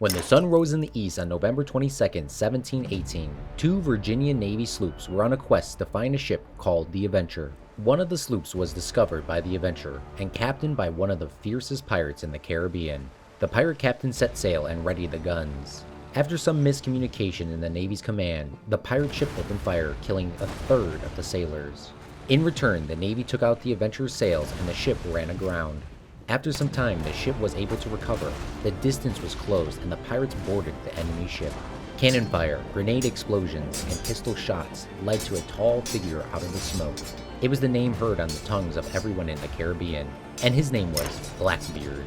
When the sun rose in the east on November 22, 1718, two Virginia Navy sloops were on a quest to find a ship called the Adventure. One of the sloops was discovered by the Adventure and captained by one of the fiercest pirates in the Caribbean. The pirate captain set sail and readied the guns. After some miscommunication in the Navy's command, the pirate ship opened fire, killing a third of the sailors. In return, the Navy took out the Adventure's sails and the ship ran aground. After some time, the ship was able to recover, the distance was closed, and the pirates boarded the enemy ship. Cannon fire, grenade explosions, and pistol shots led to a tall figure out of the smoke. It was the name heard on the tongues of everyone in the Caribbean, and his name was Blackbeard.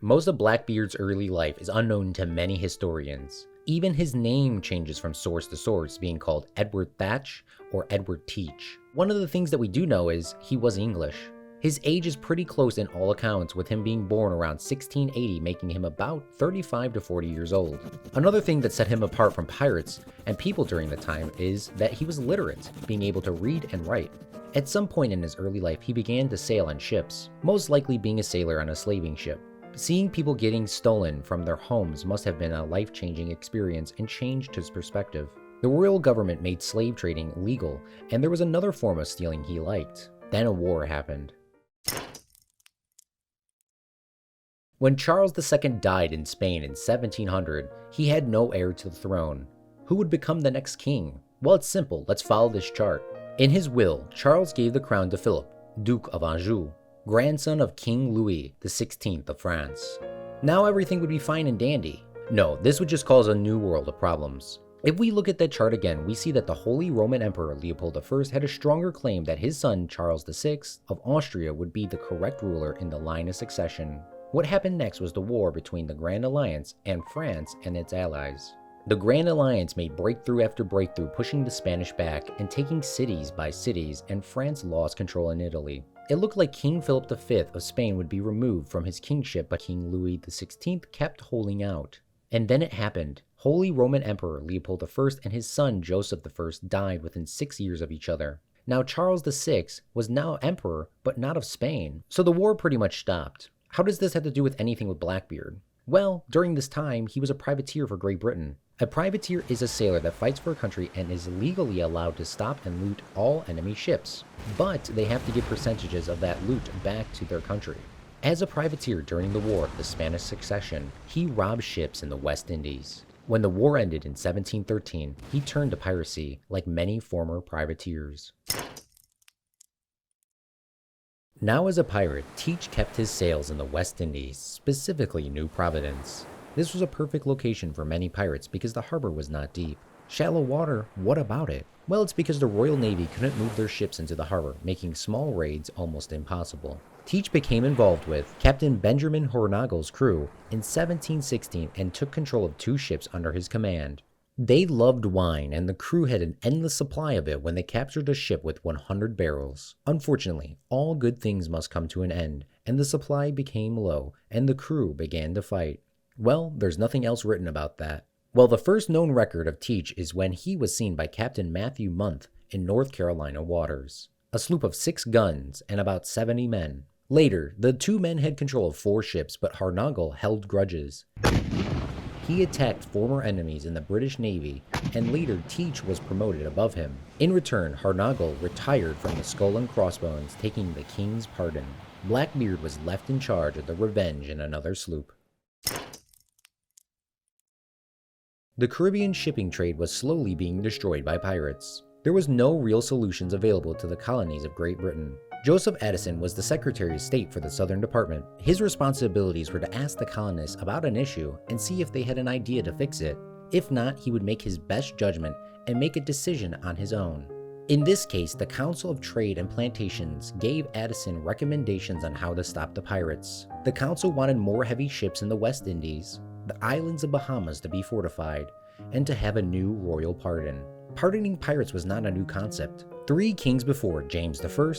Most of Blackbeard's early life is unknown to many historians. Even his name changes from source to source, being called Edward Thatch or Edward Teach. One of the things that we do know is he was English. His age is pretty close in all accounts, with him being born around 1680, making him about 35 to 40 years old. Another thing that set him apart from pirates and people during the time is that he was literate, being able to read and write. At some point in his early life, he began to sail on ships, most likely being a sailor on a slaving ship. Seeing people getting stolen from their homes must have been a life-changing experience and changed his perspective. The royal government made slave trading legal, and there was another form of stealing he liked. Then a war happened. When Charles II died in Spain in 1700, he had no heir to the throne. Who would become the next king? Well, it's simple. Let's follow this chart. In his will, Charles gave the crown to Philip, Duke of Anjou, grandson of King Louis XVI of France. Now everything would be fine and dandy. No, this would just cause a new world of problems. If we look at that chart again, we see that the Holy Roman Emperor Leopold I had a stronger claim that his son Charles VI of Austria would be the correct ruler in the line of succession. What happened next was the war between the Grand Alliance and France and its allies. The Grand Alliance made breakthrough after breakthrough, pushing the Spanish back and taking cities by cities, and France lost control in Italy. It looked like King Philip V of Spain would be removed from his kingship, but King Louis XVI kept holding out. And then it happened. Holy Roman Emperor Leopold I and his son Joseph I died within 6 years of each other. Now Charles VI was now emperor, but not of Spain, so the war pretty much stopped. How does this have to do with anything with Blackbeard? Well, during this time, he was a privateer for Great Britain. A privateer is a sailor that fights for a country and is legally allowed to stop and loot all enemy ships, but they have to give percentages of that loot back to their country. As a privateer during the War of the Spanish Succession, he robbed ships in the West Indies. When the war ended in 1713, he turned to piracy, like many former privateers. Now as a pirate, Teach kept his sails in the West Indies, specifically New Providence. This was a perfect location for many pirates because the harbor was not deep. Shallow water, what about it? Well, it's because the Royal Navy couldn't move their ships into the harbor, making small raids almost impossible. Teach became involved with Captain Benjamin Hornagle's crew in 1716 and took control of 2 ships under his command. They loved wine, and the crew had an endless supply of it when they captured a ship with 100 barrels. Unfortunately, all good things must come to an end, and the supply became low, and the crew began to fight. Well, there's nothing else written about that. Well, the first known record of Teach is when he was seen by Captain Matthew Month in North Carolina waters, a sloop of 6 guns and about 70 men. Later, the 2 men had control of 4 ships, but Hornagle held grudges. He attacked former enemies in the British Navy, and later Teach was promoted above him. In return, Hornagle retired from the Skull and Crossbones, taking the king's pardon. Blackbeard was left in charge of the Revenge in another sloop. The Caribbean shipping trade was slowly being destroyed by pirates. There was no real solutions available to the colonies of Great Britain. Joseph Addison was the Secretary of State for the Southern Department. His responsibilities were to ask the colonists about an issue and see if they had an idea to fix it. If not, he would make his best judgment and make a decision on his own. In this case, the Council of Trade and Plantations gave Addison recommendations on how to stop the pirates. The council wanted more heavy ships in the West Indies, the islands of Bahamas to be fortified, and to have a new royal pardon. Pardoning pirates was not a new concept. 3 kings before, James I,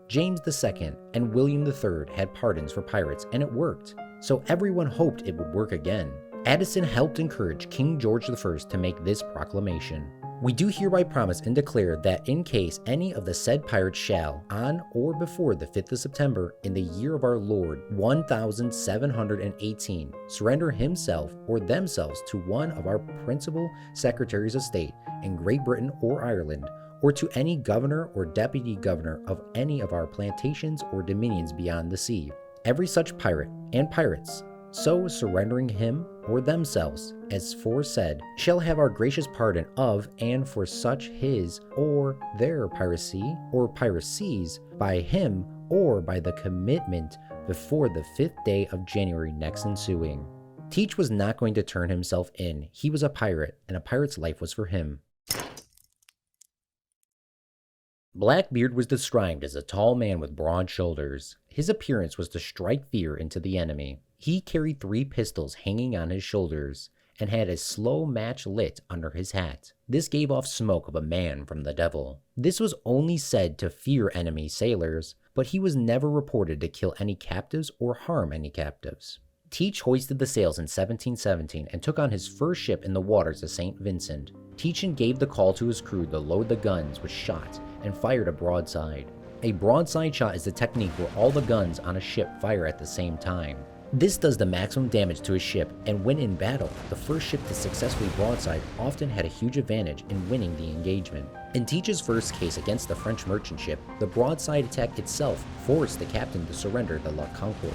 James II, and William III had pardons for pirates, and it worked. So everyone hoped it would work again. Addison helped encourage King George I to make this proclamation. We do hereby promise and declare that in case any of the said pirates shall, on or before the 5th of September, in the year of our Lord 1718, surrender himself or themselves to one of our principal secretaries of state in Great Britain or Ireland, or to any governor or deputy governor of any of our plantations or dominions beyond the sea, every such pirate and pirates, so surrendering him or themselves, as foresaid, shall have our gracious pardon of and for such his or their piracy or piracies by him or by the commitment before the 5th day of January next ensuing. Teach was not going to turn himself in. He was a pirate, and a pirate's life was for him. Blackbeard was described as a tall man with broad shoulders. His appearance was to strike fear into the enemy. He carried 3 pistols hanging on his shoulders and had a slow match lit under his hat. This gave off smoke of a man from the devil. This was only said to fear enemy sailors, but he was never reported to kill any captives or harm any captives. Teach hoisted the sails in 1717 and took on his first ship in the waters of St. Vincent. Teach gave the call to his crew to load the guns with shot and fired a broadside. A broadside shot is the technique where all the guns on a ship fire at the same time. This does the maximum damage to a ship, and when in battle, the first ship to successfully broadside often had a huge advantage in winning the engagement. In Teach's first case against the French merchant ship, the broadside attack itself forced the captain to surrender the La Concorde.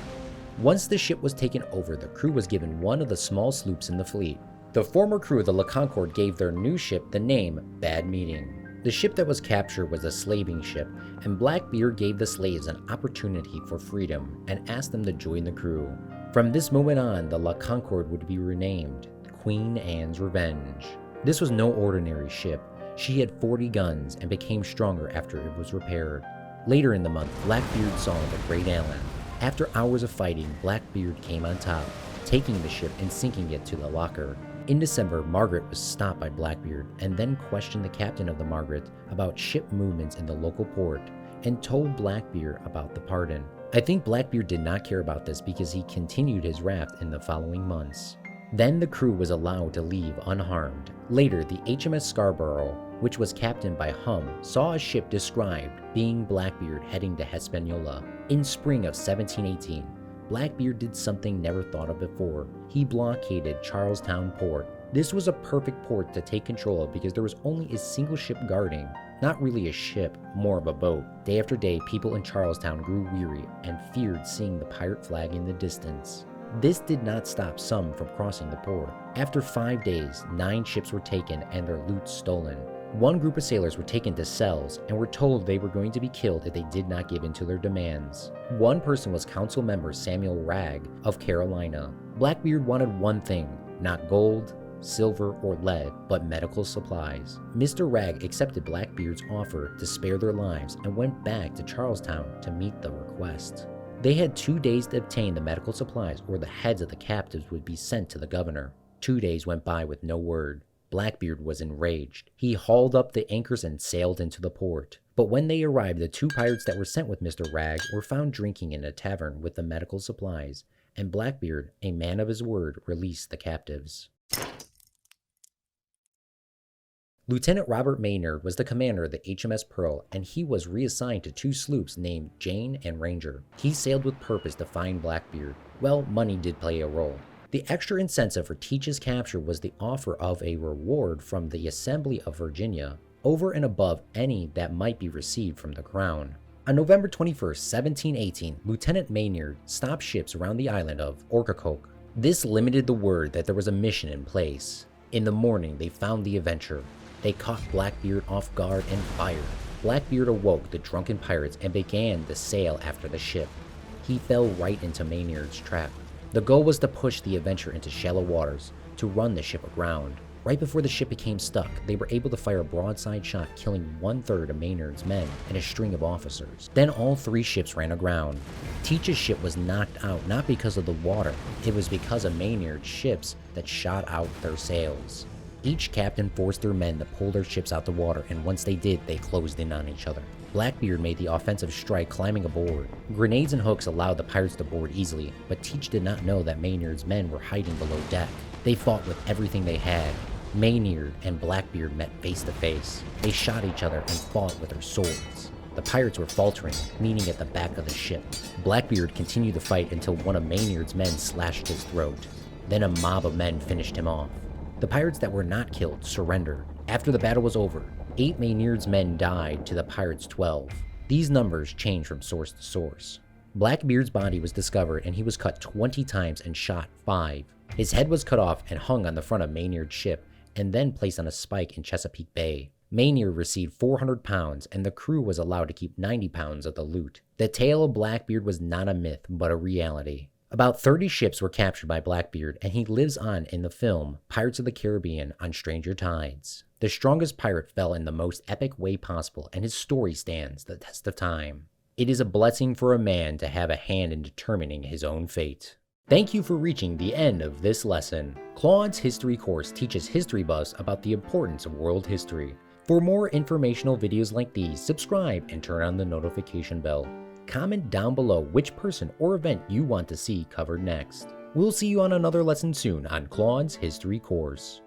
Once the ship was taken over, the crew was given one of the small sloops in the fleet. The former crew of the La Concorde gave their new ship the name Bad Meeting. The ship that was captured was a slaving ship, and Blackbeard gave the slaves an opportunity for freedom and asked them to join the crew. From this moment on, the La Concorde would be renamed Queen Anne's Revenge. This was no ordinary ship. She had 40 guns and became stronger after it was repaired. Later in the month, Blackbeard saw the Great Allen. After hours of fighting, Blackbeard came on top, taking the ship and sinking it to the locker. In December, Margaret was stopped by Blackbeard and then questioned the captain of the Margaret about ship movements in the local port and told Blackbeard about the pardon. I think Blackbeard did not care about this because he continued his raft in the following months. Then the crew was allowed to leave unharmed. Later, the HMS Scarborough, which was captained by Hum, saw a ship described being Blackbeard heading to Hispaniola. In spring of 1718, Blackbeard did something never thought of before. He blockaded Charlestown port. This was a perfect port to take control of because there was only a single ship guarding. Not really a ship, more of a boat. Day after day, people in Charlestown grew weary and feared seeing the pirate flag in the distance. This did not stop some from crossing the port. After 5 days, 9 ships were taken and their loot stolen. One group of sailors were taken to cells and were told they were going to be killed if they did not give in to their demands. One person was council member Samuel Wragg of Carolina. Blackbeard wanted one thing, not gold, silver, or lead, but medical supplies. Mr. Wragg accepted Blackbeard's offer to spare their lives and went back to Charlestown to meet the request. They had 2 days to obtain the medical supplies or the heads of the captives would be sent to the governor. 2 days went by with no word. Blackbeard was enraged. He hauled up the anchors and sailed into the port. But when they arrived, the 2 pirates that were sent with Mr. Wragg were found drinking in a tavern with the medical supplies, and Blackbeard, a man of his word, released the captives. Lieutenant Robert Maynard was the commander of the HMS Pearl, and he was reassigned to 2 sloops named Jane and Ranger. He sailed with purpose to find Blackbeard. Well, money did play a role. The extra incentive for Teach's capture was the offer of a reward from the Assembly of Virginia, over and above any that might be received from the Crown. On November 21, 1718, Lieutenant Maynard stopped ships around the island of Ocracoke. This limited the word that there was a mission in place. In the morning, they found the Adventure. They caught Blackbeard off guard and fired. Blackbeard awoke the drunken pirates and began to sail after the ship. He fell right into Maynard's trap. The goal was to push the Adventure into shallow waters, to run the ship aground. Right before the ship became stuck, they were able to fire a broadside shot, killing 1/3 of Maynard's men and a string of officers. Then all 3 ships ran aground. Teach's ship was knocked out not because of the water, it was because of Maynard's ships that shot out their sails. Each captain forced their men to pull their ships out the water, and once they did, they closed in on each other. Blackbeard made the offensive strike climbing aboard. Grenades and hooks allowed the pirates to board easily, but Teach did not know that Maynard's men were hiding below deck. They fought with everything they had. Maynard and Blackbeard met face to face. They shot each other and fought with their swords. The pirates were faltering, meeting at the back of the ship. Blackbeard continued the fight until one of Maynard's men slashed his throat. Then a mob of men finished him off. The pirates that were not killed surrendered. After the battle was over, 8 Maynard's men died to the pirates' 12. These numbers change from source to source. Blackbeard's body was discovered and he was cut 20 times and shot 5. His head was cut off and hung on the front of Maynard's ship and then placed on a spike in Chesapeake Bay. Maynard received 400 pounds and the crew was allowed to keep 90 pounds of the loot. The tale of Blackbeard was not a myth, but a reality. About 30 ships were captured by Blackbeard, and he lives on in the film Pirates of the Caribbean on Stranger Tides. The strongest pirate fell in the most epic way possible, and his story stands the test of time. It is a blessing for a man to have a hand in determining his own fate. Thank you for reaching the end of this lesson. Claude's history course teaches history buffs about the importance of world history. For more informational videos like these, subscribe and turn on the notification bell. Comment down below which person or event you want to see covered next. We'll see you on another lesson soon on Claude's history course.